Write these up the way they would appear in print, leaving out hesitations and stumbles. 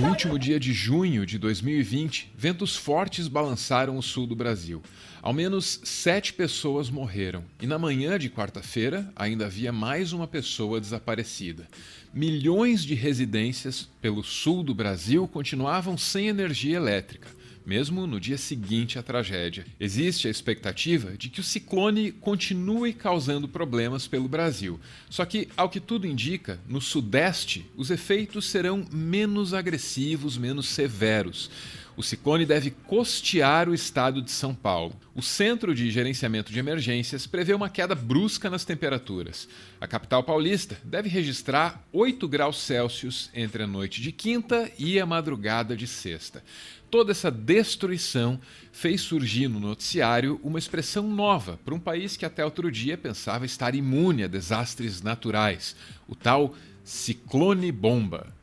No último dia de junho de 2020, ventos fortes balançaram o sul do Brasil. Ao menos 7 pessoas morreram e na manhã de quarta-feira ainda havia mais uma pessoa desaparecida. Milhões de residências pelo sul do Brasil continuavam sem energia elétrica, mesmo no dia seguinte à tragédia. Existe a expectativa de que o ciclone continue causando problemas pelo Brasil. Só que, ao que tudo indica, no Sudeste, os efeitos serão menos agressivos, menos severos. O ciclone deve costear o estado de São Paulo. O Centro de Gerenciamento de Emergências prevê uma queda brusca nas temperaturas. A capital paulista deve registrar 8 graus Celsius entre a noite de quinta e a madrugada de sexta. Toda essa destruição fez surgir no noticiário uma expressão nova para um país que até outro dia pensava estar imune a desastres naturais, o tal ciclone bomba.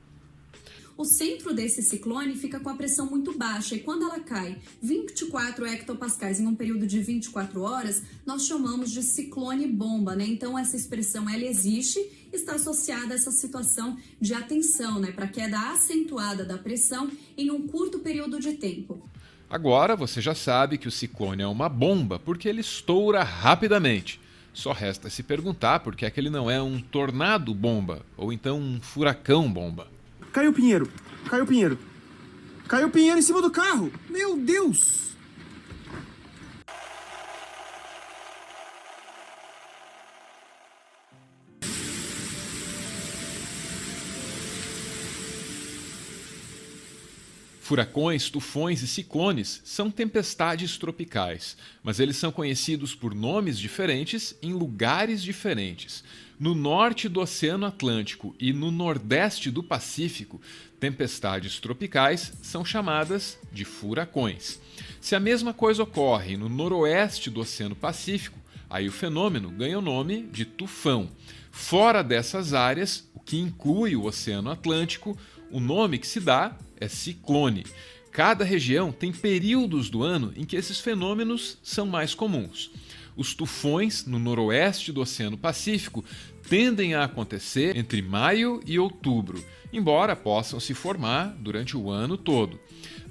O centro desse ciclone fica com a pressão muito baixa e quando ela cai 24 hectopascais em um período de 24 horas, nós chamamos de ciclone bomba, né? Então essa expressão ela existe, está associada a essa situação de atenção, né? Para a queda acentuada da pressão em um curto período de tempo. Agora você já sabe que o ciclone é uma bomba porque ele estoura rapidamente. Só resta se perguntar por que é que ele não é um tornado bomba ou então um furacão bomba. Caiu o Pinheiro! Caiu o Pinheiro! Caiu o Pinheiro em cima do carro! Meu Deus! Furacões, tufões e ciclones são tempestades tropicais, mas eles são conhecidos por nomes diferentes em lugares diferentes. No norte do Oceano Atlântico e no nordeste do Pacífico, tempestades tropicais são chamadas de furacões. Se a mesma coisa ocorre no noroeste do Oceano Pacífico, Aí o fenômeno ganha o nome de tufão. Fora dessas áreas, o que inclui o Oceano Atlântico, o nome que se dá é ciclone. Cada região tem períodos do ano em que esses fenômenos são mais comuns. Os tufões no noroeste do Oceano Pacífico tendem a acontecer entre maio e outubro, embora possam se formar durante o ano todo.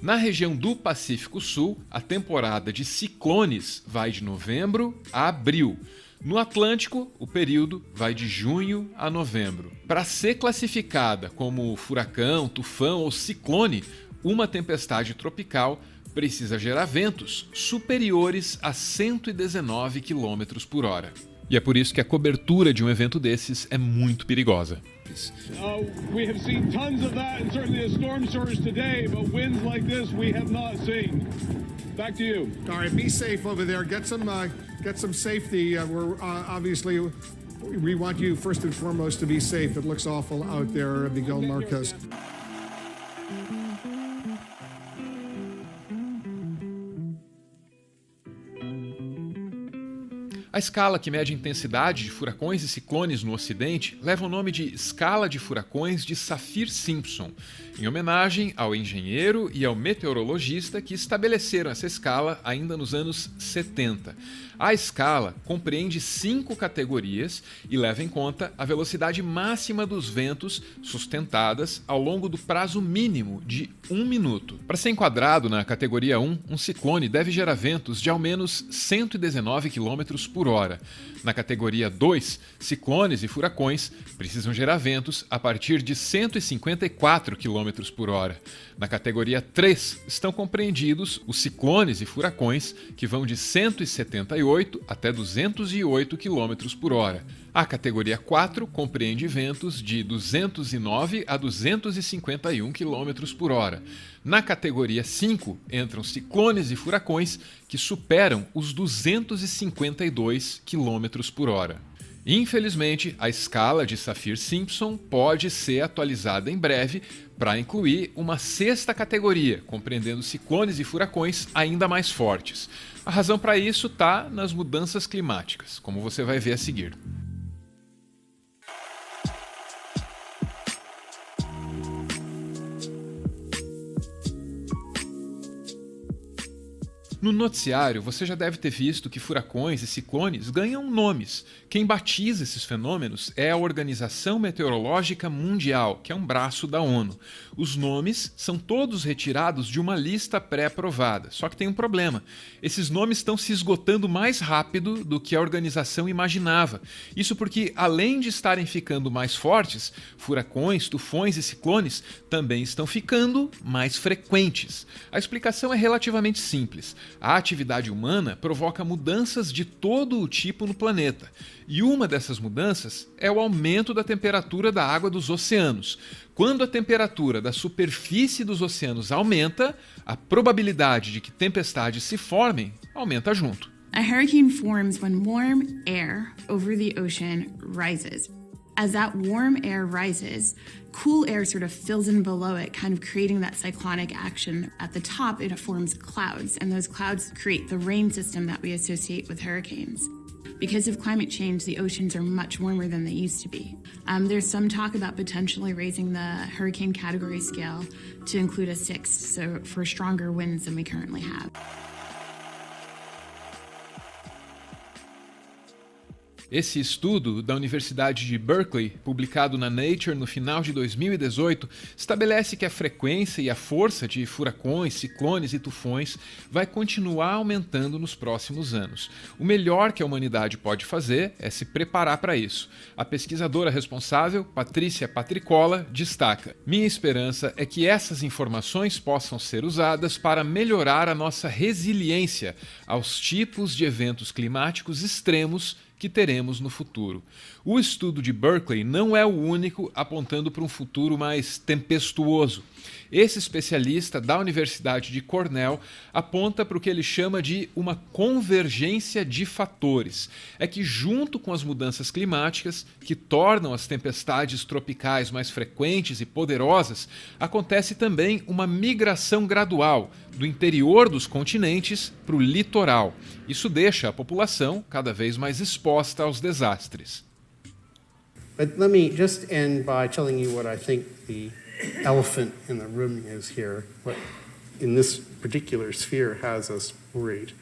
Na região do Pacífico Sul, a temporada de ciclones vai de novembro a abril. No Atlântico, o período vai de junho a novembro. Para ser classificada como furacão, tufão ou ciclone, uma tempestade tropical precisa gerar ventos superiores a 119 km por hora. E é por isso que a cobertura de um evento desses é muito perigosa. We have seen tons of that and certainly a storm surge today, but winds like this we have not seen. Back to you. All right, be safe over there. Get some safety. We're obviously we want you first and foremost to be safe. It looks awful out there, Miguel Marquez. A escala que mede a intensidade de furacões e ciclones no Ocidente leva o nome de Escala de Furacões de Saffir-Simpson, em homenagem ao engenheiro e ao meteorologista que estabeleceram essa escala ainda nos anos 70. A escala compreende 5 categorias e leva em conta a velocidade máxima dos ventos sustentadas ao longo do prazo mínimo de 1 minuto. Para ser enquadrado na categoria 1, um ciclone deve gerar ventos de ao menos 119 km por hora. Na categoria 2, ciclones e furacões precisam gerar ventos a partir de 154 km por hora. Na categoria 3 estão compreendidos os ciclones e furacões, que vão de 178 até 208 km por hora. A categoria 4 compreende ventos de 209 a 251 km por hora. Na categoria 5 entram ciclones e furacões que superam os 252 km por hora. Infelizmente, a escala de Saffir-Simpson pode ser atualizada em breve para incluir uma 6ª categoria, compreendendo ciclones e furacões ainda mais fortes. A razão para isso está nas mudanças climáticas, como você vai ver a seguir. No noticiário, você já deve ter visto que furacões e ciclones ganham nomes. Quem batiza esses fenômenos é a Organização Meteorológica Mundial, que é um braço da ONU. Os nomes são todos retirados de uma lista pré-aprovada, só que tem um problema. Esses nomes estão se esgotando mais rápido do que a organização imaginava. Isso porque, além de estarem ficando mais fortes, furacões, tufões e ciclones também estão ficando mais frequentes. A explicação é relativamente simples. A atividade humana provoca mudanças de todo o tipo no planeta. E uma dessas mudanças é o aumento da temperatura da água dos oceanos. Quando a temperatura da superfície dos oceanos aumenta, a probabilidade de que tempestades se formem aumenta junto. A hurricane forms when warm air over the ocean rises. As that warm air rises, cool air sort of fills in below it, kind of creating that cyclonic action. At the top, it forms clouds, and those clouds create the rain system that we associate with hurricanes. Because of climate change, the oceans are much warmer than they used to be. There's some talk about potentially raising the hurricane category scale to include a 6, so for stronger winds than we currently have. Esse estudo da Universidade de Berkeley, publicado na Nature no final de 2018, estabelece que a frequência e a força de furacões, ciclones e tufões vai continuar aumentando nos próximos anos. O melhor que a humanidade pode fazer é se preparar para isso. A pesquisadora responsável, Patrícia Patricola, destaca: "Minha esperança é que essas informações possam ser usadas para melhorar a nossa resiliência aos tipos de eventos climáticos extremos que teremos no futuro. O estudo de Berkeley não é o único apontando para um futuro mais tempestuoso. Esse especialista da Universidade de Cornell aponta para o que ele chama de uma convergência de fatores. É que, junto com as mudanças climáticas, que tornam as tempestades tropicais mais frequentes e poderosas, acontece também uma migração gradual do interior dos continentes para o litoral. Isso deixa a população cada vez mais exposta aos desastres. But let me just end by telling you what I think the elephant in the room is here, what in this particular sphere has us worried.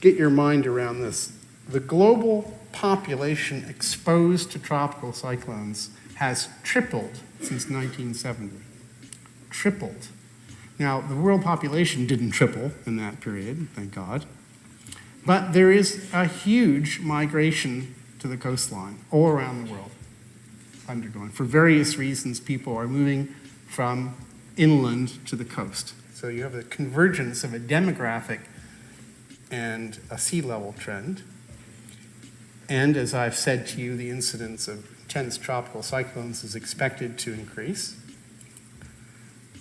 Get your mind around this. The global population exposed to tropical cyclones has tripled since 1970. Tripled. Now, the world population didn't triple in that period, thank God. But there is a huge migration to the coastline all around the world undergoing. For various reasons, people are moving from inland to the coast. So you have a convergence of a demographic and a sea level trend. And as I've said to you, the incidence of intense tropical cyclones is expected to increase.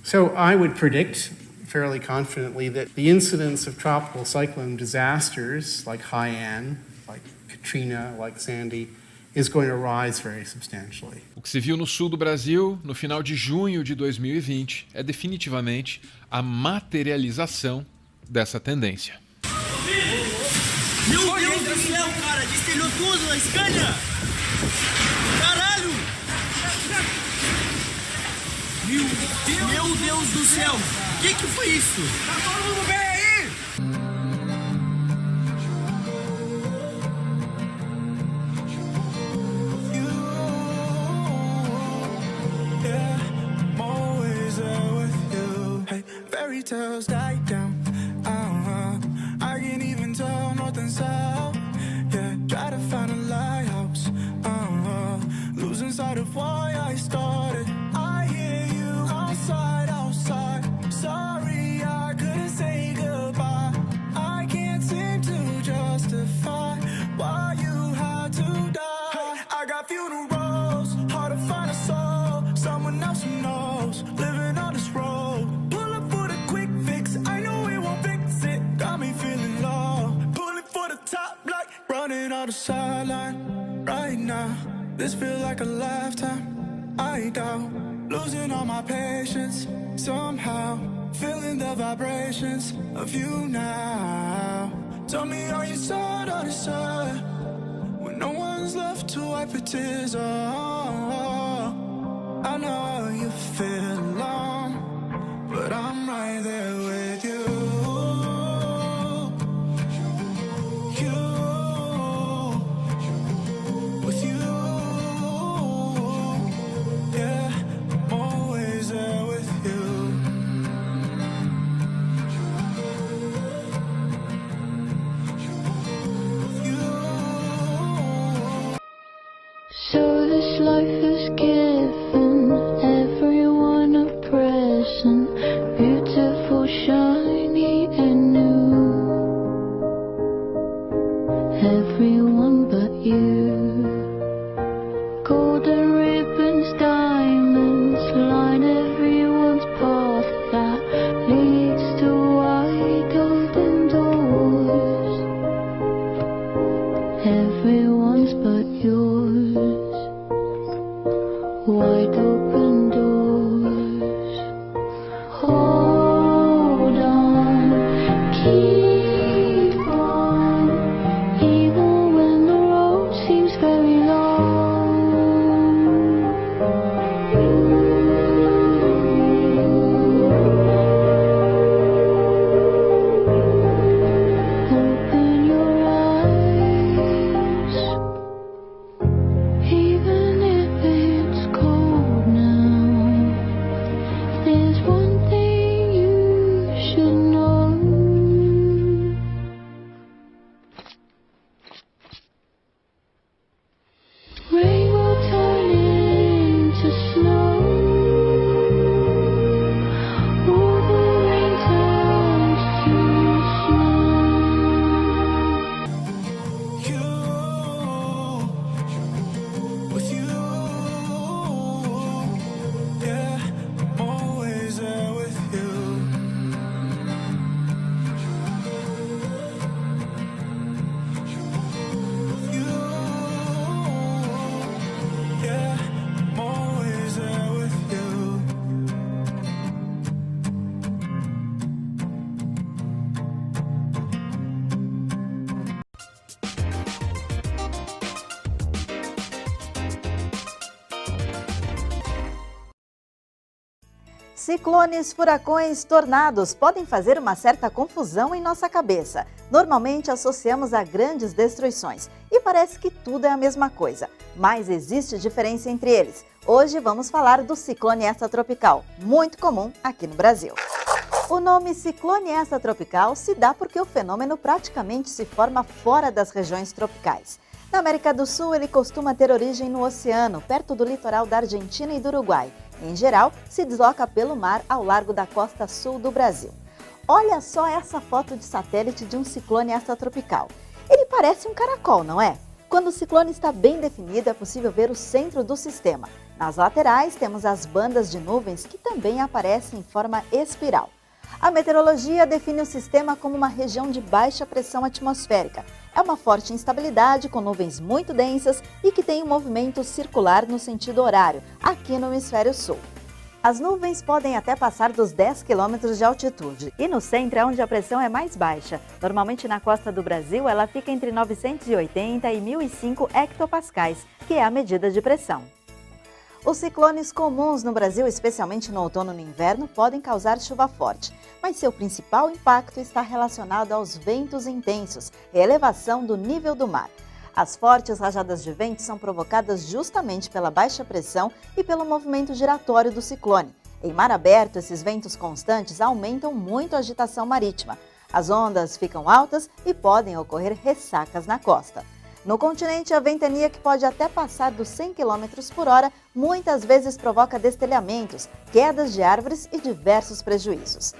So I would predict fairly confidently that the incidence of tropical cyclone disasters like Haiyan, like Katrina, like Sandy, is going to rise very substantially. O que se viu no sul do Brasil, no final de junho de 2020, é definitivamente a materialização dessa tendência. Meu Deus do céu, cara! Destelhou tudo a Scania! Caralho! Meu Deus do céu! O que foi isso? Tá todo mundo bem aí? Fairy tales die down. I can't even tell north and south. Yeah, try to find a lighthouse. Losing sight of why I started. I hear you outside, outside. Sorry, I couldn't say goodbye. I can't seem to justify why you had to die. I got funerals, hard to find a soul. Someone else who knows, living on this road. Pull up for the quick fix, I know it won't fix it. Got me feeling low, pulling for the top like running on the sideline. Right now, this feel like a lifetime. I doubt, losing all my patience. Somehow, feeling the vibrations of you now. Tell me, are you sad or sad? When no one's left to wipe your tears off. I know you feel alone, but I'm right there with you. With you. Yeah, I'm always there with you. With you. So this life is given everyone a present, beautiful, shine. Ciclones, furacões, tornados podem fazer uma certa confusão em nossa cabeça. Normalmente associamos a grandes destruições e parece que tudo é a mesma coisa, mas existe diferença entre eles. Hoje vamos falar do ciclone extratropical, muito comum aqui no Brasil. O nome ciclone extratropical se dá porque o fenômeno praticamente se forma fora das regiões tropicais. Na América do Sul, ele costuma ter origem no oceano, perto do litoral da Argentina e do Uruguai. Em geral, se desloca pelo mar ao largo da costa sul do Brasil. Olha só essa foto de satélite de um ciclone extratropical. Ele parece um caracol, não é? Quando o ciclone está bem definido, é possível ver o centro do sistema. Nas laterais, temos as bandas de nuvens que também aparecem em forma espiral. A meteorologia define o sistema como uma região de baixa pressão atmosférica. É uma forte instabilidade com nuvens muito densas e que tem um movimento circular no sentido horário, aqui no hemisfério sul. As nuvens podem até passar dos 10 km de altitude e no centro é onde a pressão é mais baixa. Normalmente na costa do Brasil ela fica entre 980 e 1005 hectopascais, que é a medida de pressão. Os ciclones comuns no Brasil, especialmente no outono e no inverno, podem causar chuva forte, mas seu principal impacto está relacionado aos ventos intensos e elevação do nível do mar. As fortes rajadas de vento são provocadas justamente pela baixa pressão e pelo movimento giratório do ciclone. Em mar aberto, esses ventos constantes aumentam muito a agitação marítima. As ondas ficam altas e podem ocorrer ressacas na costa. No continente, a ventania, que pode até passar dos 100 km por hora, muitas vezes provoca destelhamentos, quedas de árvores e diversos prejuízos.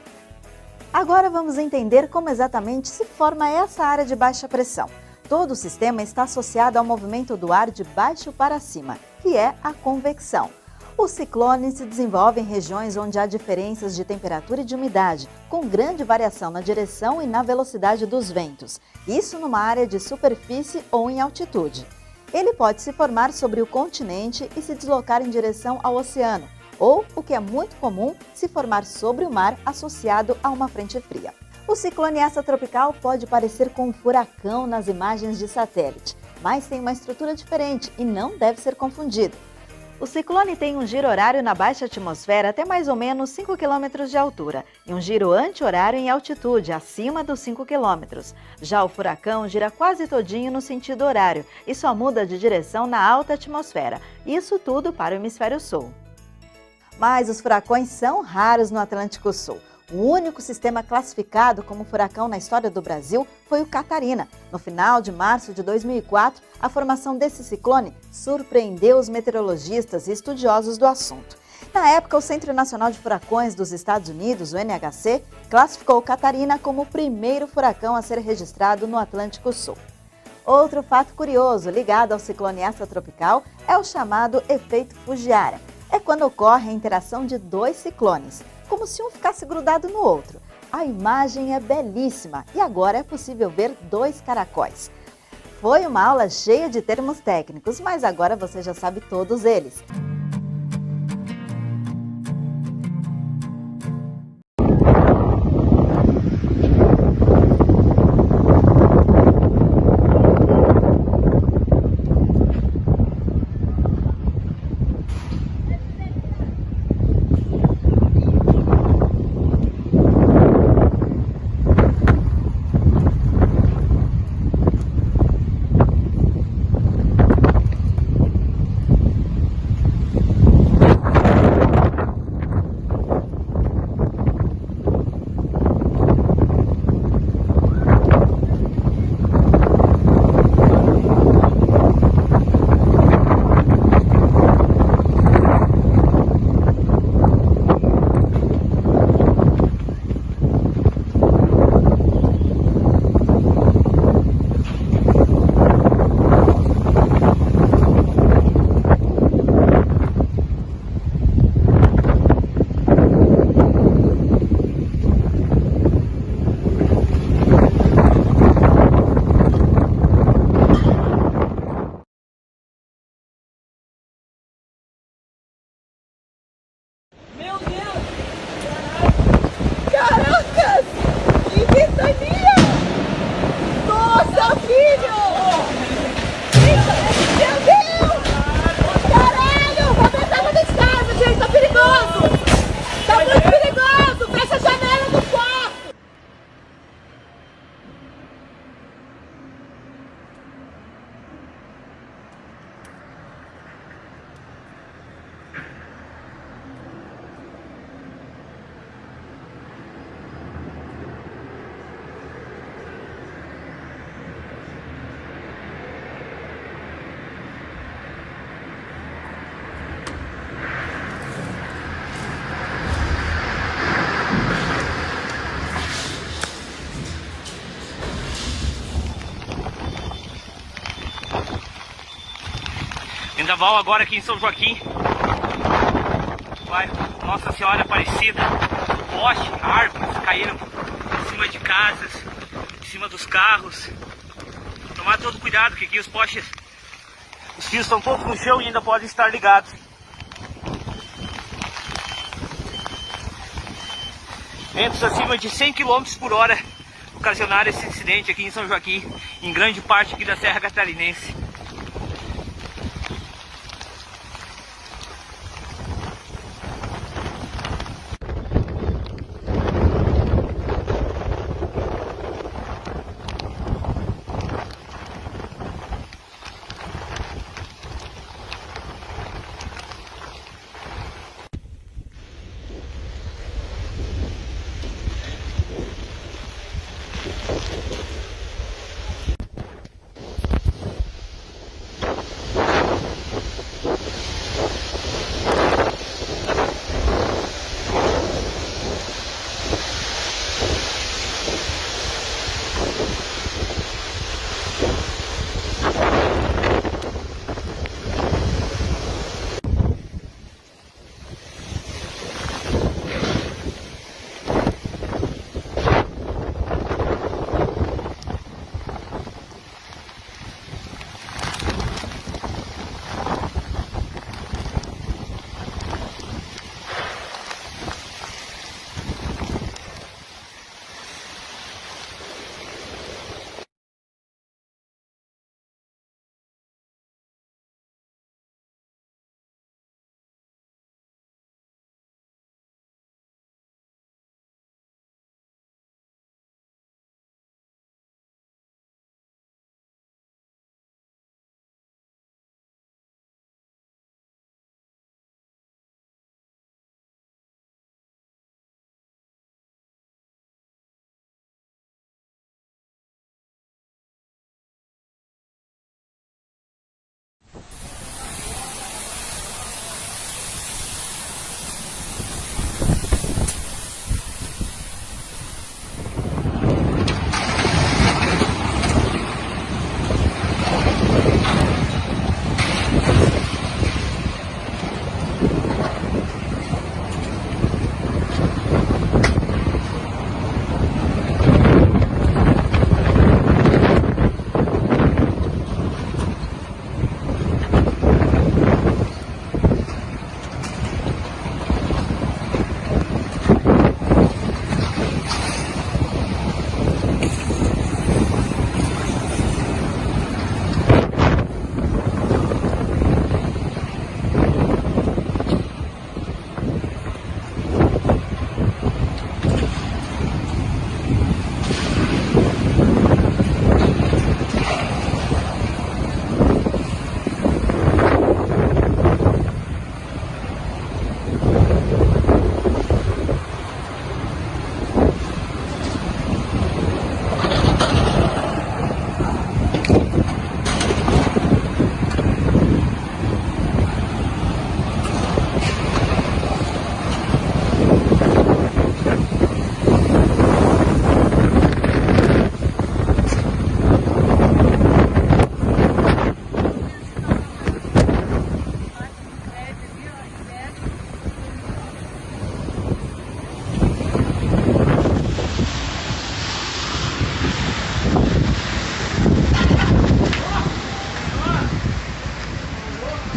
Agora vamos entender como exatamente se forma essa área de baixa pressão. Todo o sistema está associado ao movimento do ar de baixo para cima, que é a convecção. Os ciclones se desenvolvem em regiões onde há diferenças de temperatura e de umidade, com grande variação na direção e na velocidade dos ventos. Isso numa área de superfície ou em altitude. Ele pode se formar sobre o continente e se deslocar em direção ao oceano, ou, o que é muito comum, se formar sobre o mar associado a uma frente fria. O ciclone extratropical pode parecer com um furacão nas imagens de satélite, mas tem uma estrutura diferente e não deve ser confundido. O ciclone tem um giro horário na baixa atmosfera até mais ou menos 5 km de altura e um giro anti-horário em altitude, acima dos 5 km. Já o furacão gira quase todinho no sentido horário e só muda de direção na alta atmosfera. Isso tudo para o hemisfério sul. Mas os furacões são raros no Atlântico Sul. O único sistema classificado como furacão na história do Brasil foi o Catarina. No final de março de 2004, a formação desse ciclone surpreendeu os meteorologistas e estudiosos do assunto. Na época, o Centro Nacional de Furacões dos Estados Unidos, o NHC, classificou o Catarina como o primeiro furacão a ser registrado no Atlântico Sul. Outro fato curioso ligado ao ciclone extratropical é o chamado efeito Fujiara. É quando ocorre a interação de dois ciclones, como se um ficasse grudado no outro. A imagem é belíssima e agora é possível ver dois caracóis. Foi uma aula cheia de termos técnicos, mas agora você já sabe todos eles. Carnaval agora aqui em São Joaquim. Vai, Nossa Senhora Aparecida. Poste, árvores caíram em cima de casas, em cima dos carros. Tomar todo cuidado, porque aqui os postes, os fios estão todos no chão e ainda podem estar ligados. Ventos acima de 100 km por hora ocasionaram esse incidente aqui em São Joaquim, em grande parte aqui da Serra Catarinense.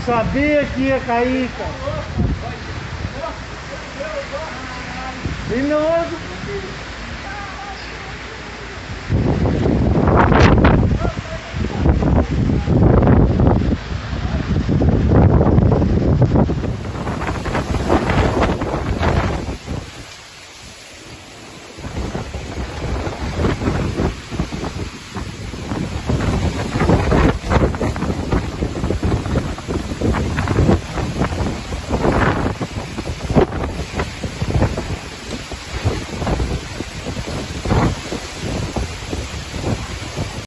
Sabia que ia cair, cara. De novo.